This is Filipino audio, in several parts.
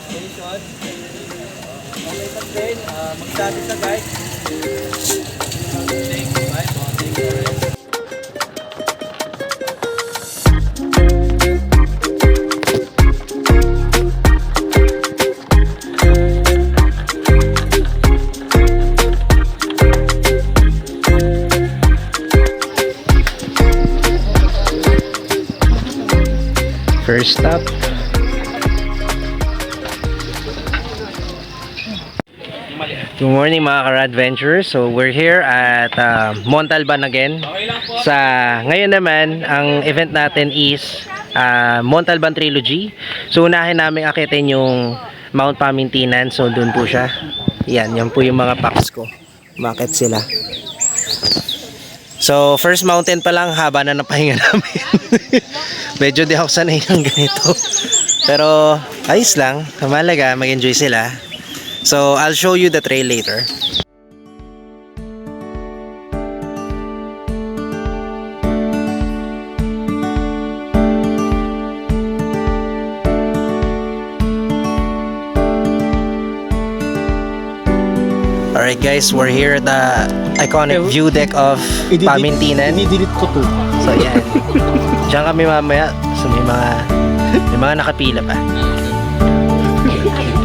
station. Okay pa din, magsabi sa guys. First stop. Good morning mga ka-adventurers. So we're here at Montalban again. Ngayon naman, ang event natin is Montalban Trilogy. So unahin namin akitin yung Mount Pamintinan. So doon po siya. Yan po yung mga packs ko. Bakit sila? So first mountain pa lang, haba na napahinga namin. Medyo di ako sanay ng ganito. Pero ayos lang, kamalaga, mag-enjoy sila. So I'll show you the trail later. Alright guys, we're here at the iconic view deck of Pamintinan. I-delete ko to. So yan. Diyan kami mamaya. So may mga nakapila pa.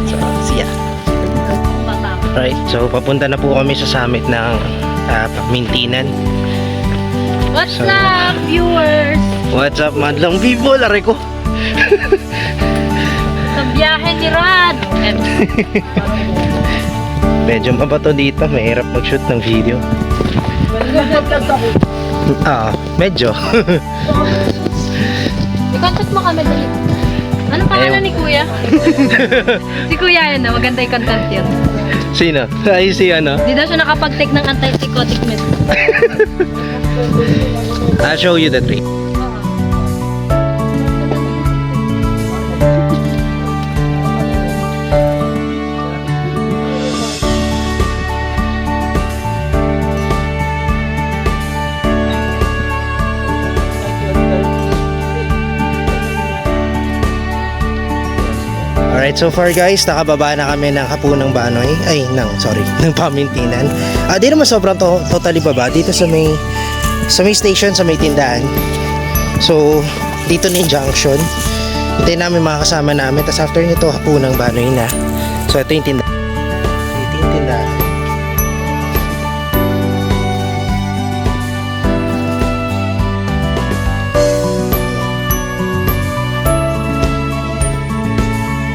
So see ya. Right, so papunta na po kami sa summit ng Pamintinan. What's up, viewers? What's up, madlang people? Aray ko. Sa biyahe ni Rad. Medyo mabato dito. Mahirap mag-shoot ng video. Medyo. I-contact mo kami dali. Anong pangalan ni Kuya? Si Kuya yan na, maganda yung content yun. Sino? Ay, si ano? Di daw siya nakapag-take ng anti-psychotic meds. I'll show you the tree. Alright, so far guys, nakababa na kami ng Hapunang Banoy. Ng Pamintinan. Di naman sobrang totally baba. Dito sa may station, sa may tindahan. So, dito na yung junction. Hintayin namin mga kasama namin. Tapos after nito, Hapunang Banoy na. So, ito yung tindahan.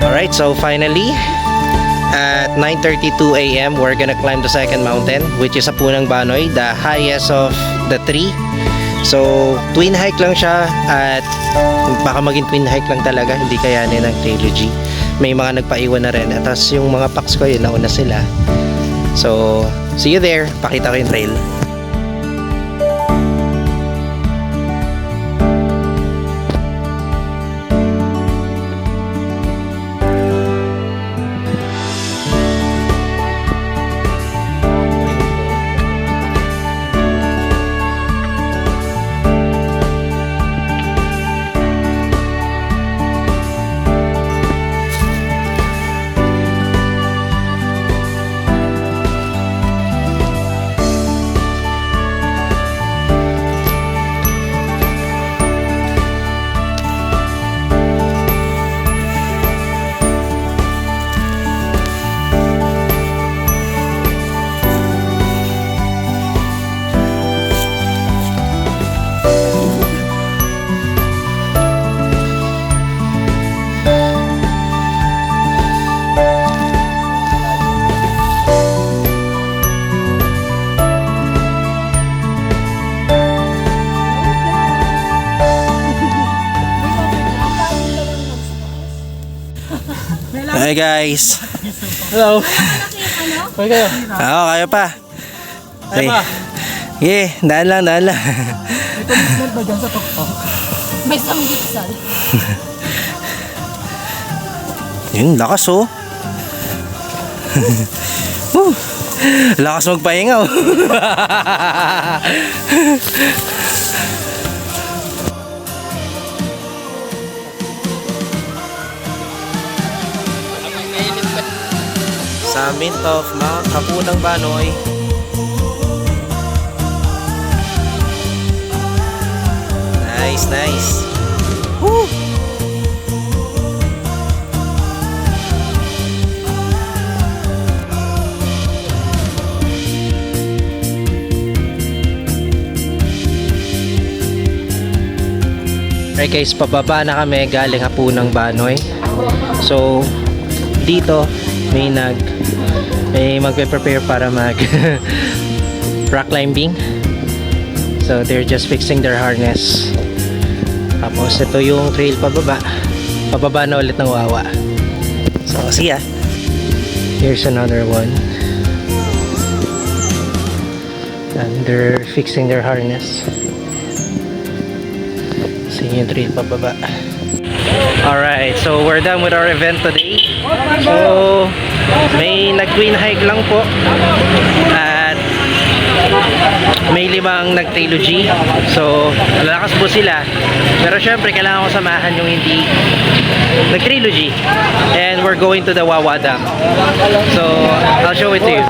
Alright, so finally, at 9:32 AM, we're gonna climb the second mountain, which is Hapunang Banoy, the highest of the three. So, twin hike lang siya, at baka maging twin hike lang talaga, hindi kayanin ng trilogy. May mga nagpaiwan na rin, at tapos yung mga packs ko yun, nauna sila. So, see you there, pakita ko yung trail. Hi guys. Hello. Okay kayo? Oo, kaya pa. Kaya pa? Yeah, daan lang. May commitment ba dyan sa TikTok? May samgitsal. Yun, lakas oh. Lakas magpahinga oh. Summit of Mount Hapunang Banoy. Nice, nice. Woo! Alright guys, pababa na kami galing Hapunang Banoy. So, dito may magpe-prepare para mag rock climbing. So, they're just fixing their harness. Tapos, ito yung trail pababa. Pababa na ulit ng Wawa. So, see ya. Here's another one. And they're fixing their harness. Yung trail pababa. Alright, so we're done with our event today. So may nag-twin hike lang po at may 5 nag-trilogy. So lalakas po sila, pero syempre kailangan ko samahan yung hindi nag-trilogy. And we're going to the Wawa Dam. So I'll show it to you.